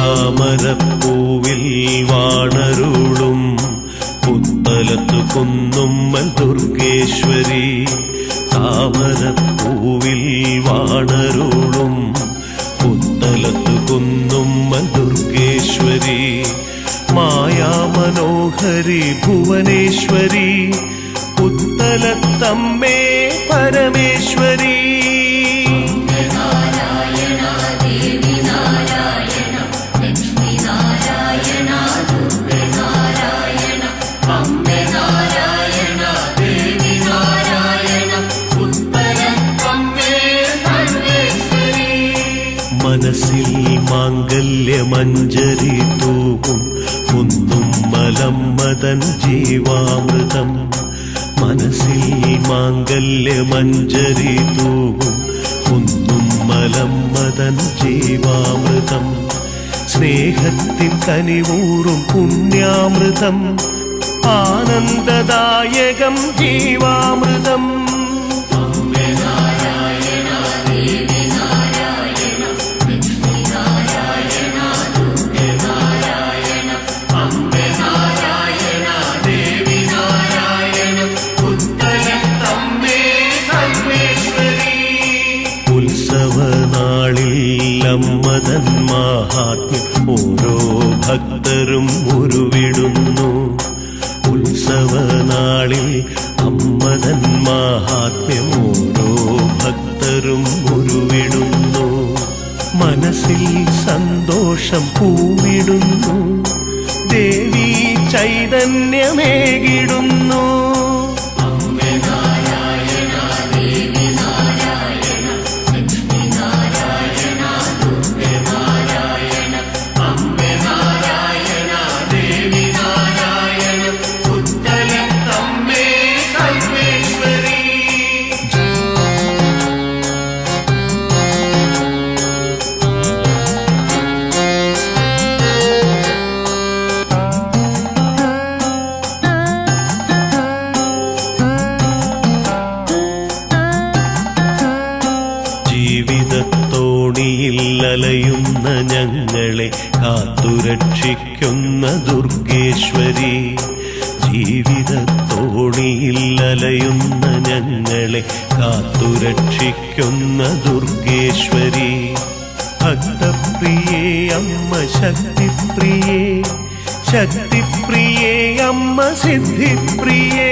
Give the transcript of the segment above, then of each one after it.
താമരപ്പൂവിൽ വാണരുളും പുത്തലത്തു കുന്നുമ്മൽ ദുർഗേശ്വരി. താമരപ്പൂവിൽ വാണരുളും പുത്തലത്തു കുന്നുമ്മൽ ദുർഗേശ്വരി. മായാമനോഹരി ഭുവനേശ്വരി പുത്തലത്തമ്മേ പരമേശ്വരി. മനസ്സിൽ മാംഗല്യമഞ്ജരി തൂകും കുന്നും മലമ്മതൻ ജീവാമൃതം. മനസ്സിൽ മാംഗല്യമഞ്ജരി തൂകും കുന്നും മലമ്മതൻ ജീവാമൃതം. സ്നേഹത്തിൻ കനിവൂറും പുണ്യാമൃതം ആനന്ദദായകം ജീവാമൃതം. ഉത്സവനാളിൽ അമ്മതൻ മാഹാത്മ്യം ഓരോ ഭക്തരും ഉരുവിടുന്നു. ഉത്സവനാളിൽ അമ്മതൻ മാഹാത്മ്യം ഓരോ ഭക്തരും ഉരുവിടുന്നു. മനസ്സിൽ സന്തോഷം പൂവിടുന്നു. ദേവി ചൈതന്യമേകിടുന്നു. ജീവിതത്തോണിയിൽ അലയുന്ന ഞങ്ങളെ കാത്തുരക്ഷിക്കുന്ന ദുർഗേശ്വരി. ജീവിതത്തോണിയിൽ അലയുന്ന ഞങ്ങളെ കാത്തുരക്ഷിക്കുന്ന ദുർഗേശ്വരി. ഭക്തപ്രിയേ അമ്മ ശക്തിപ്രിയേ, ശക്തിപ്രിയേ അമ്മ സിദ്ധിപ്രിയേ.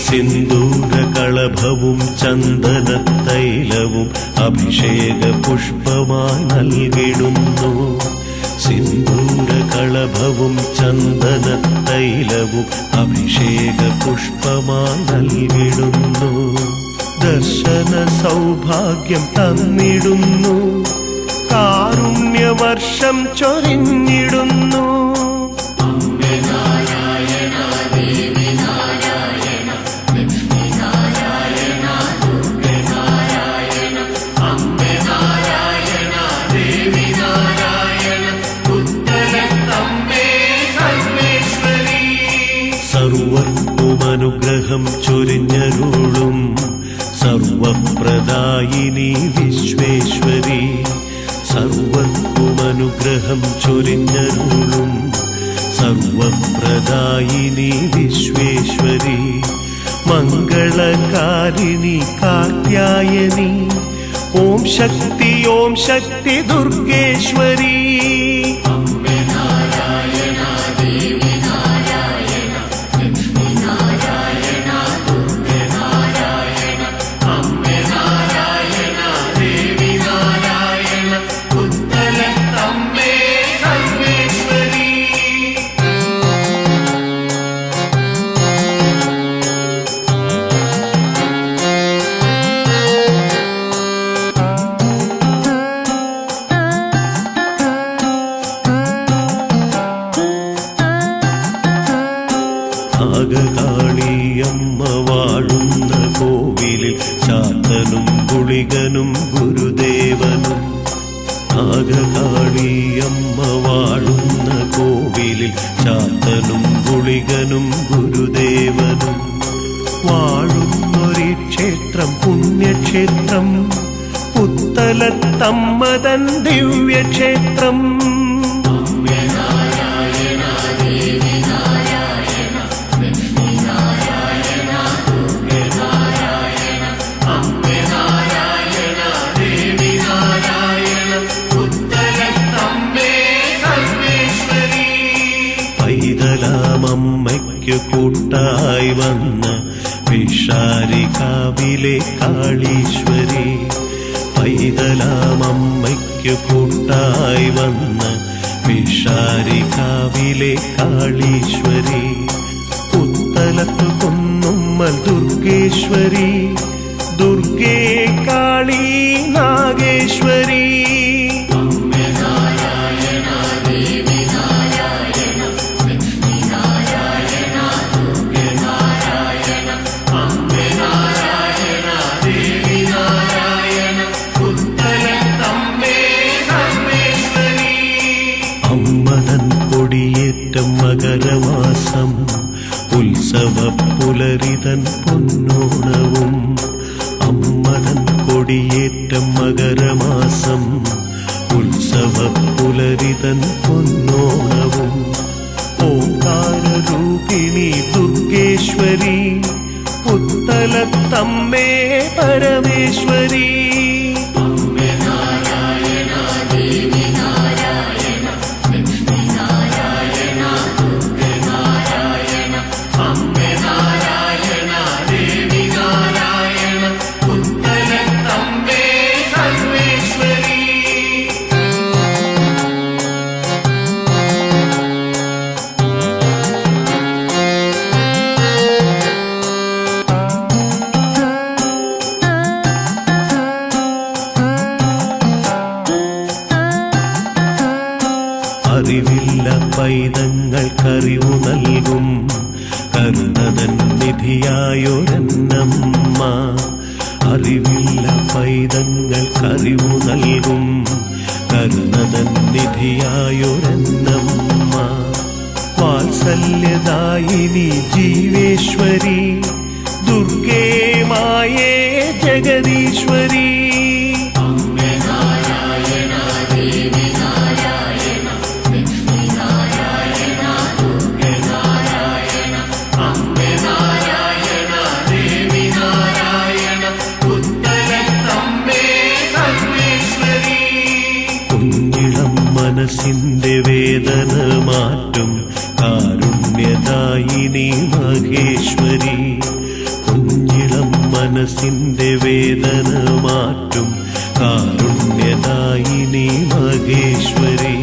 സിന്ദൂരകളഭവും ചന്ദനത്തൈലവും അഭിഷേക പുഷ്പമായി നൽകിടുന്നു. സിന്ദൂരകളഭവും ചന്ദനത്തൈലവും അഭിഷേക പുഷ്പമായി നൽകിടുന്നു. ദർശന സൗഭാഗ്യം തന്നിടുന്നു. കാരുണ്യവർഷം ചൊരിഞ്ഞിടുന്നു. സർവർക്കും അനുഗ്രഹം ചൊരിഞ്ഞരുളും സർവപ്രദായിനി വിശ്വേശ്വരി. സർവർക്കും അനുഗ്രഹം ചൊരിഞ്ഞരുളും സർവപ്രദായിനി വിശ്വേശ്വരി. മംഗളകാരിണി കാർത്യായനി ഓം ശക്തി ദുർഗേശ്വരി. നാഗകാളിയമ്മ വാഴുന്ന കോവിലിൽ ചാത്തനും ഗുളികനും ഗുരുദേവനും. നാഗകാളിയമ്മ വാഴുന്ന കോവിലിൽ ചാത്തനും ഗുളികനും ഗുരുദേവനും വാഴുന്നൊരു ക്ഷേത്രം, പുണ്യക്ഷേത്രം, പുത്തലത്തമ്മതൻ ദിവ്യക്ഷേത്രം. പൈതലാമമ്മയ്ക്കു കൂട്ടായി വന്ന വിഷാരികാവിലെ കാളീശ്വരി, പൈതലാമമ്മയ്ക്കു കൂട്ടായി വന്ന വിഷാരികാവിലെ കാളീശ്വരി, പുത്തലത്തു കുന്നുമ്മൽ ദുർഗേശ്വരി, ദുർഗേ കാളി നാഗേശ്വരി. അമ്മതൻ കൊടിയേറ്റം മകരമാസം, ഉത്സവ പുലരിതൻ പൊന്നോണവും. അമ്മതൻ കൊടിയേറ്റം മകരമാസം, ഉത്സവ പുലരിതൻ പൊന്നോണവും. ഓംകാരരൂപിണി ദുർഗേശ്വരി, പുത്തലത്തമ്മേ പരമേശ്വരി. അറിവില്ല പൈതങ്ങൾക്കറിവു നൽകും കരുണതൻ നിധിയായൊരന്നമ്മ. അറിവില്ല പൈതങ്ങൾക്കറിവു നൽകും കരുണതൻ നിധിയായൊരന്നമ്മ. വാത്സല്യദായിനി ജീവേശ്വരി, ദുർഗേ മായേ ജഗദീശ്വരി. മനസ്സിന്റെ വേദന മാറ്റും കാരുണ്യദായിനി മഹേശ്വരി, കുഞ്ഞിളം മനസ്സിന്റെ വേദന മാറ്റും കാരുണ്യദായിനി മഹേശ്വരി.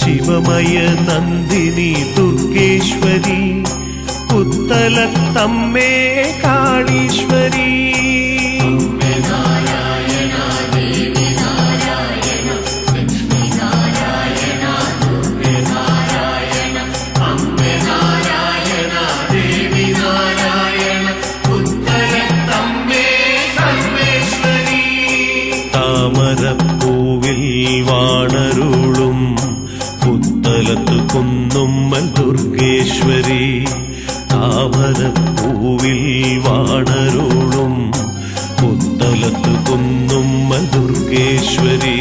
ശിവമയ നന്ദിനി ദുർഗേശ്വരി, പുത്തലത്തമ്മേ കാളീശ്വരി. താമരപ്പൂവിൽ വാണരുളും പുത്തലത്തു കുന്നുമ്മൽ ദുർഗേശ്വരി, താമരപ്പൂവിൽ വാണരുളും പുത്തലത്തു കുന്നുമ്മൽ ദുർഗേശ്വരി.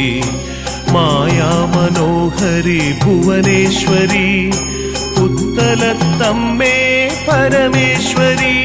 മായാമനോഹരി ഭുവനേശ്വരി, പുത്തലത്തമ്മേ പരമേശ്വരി.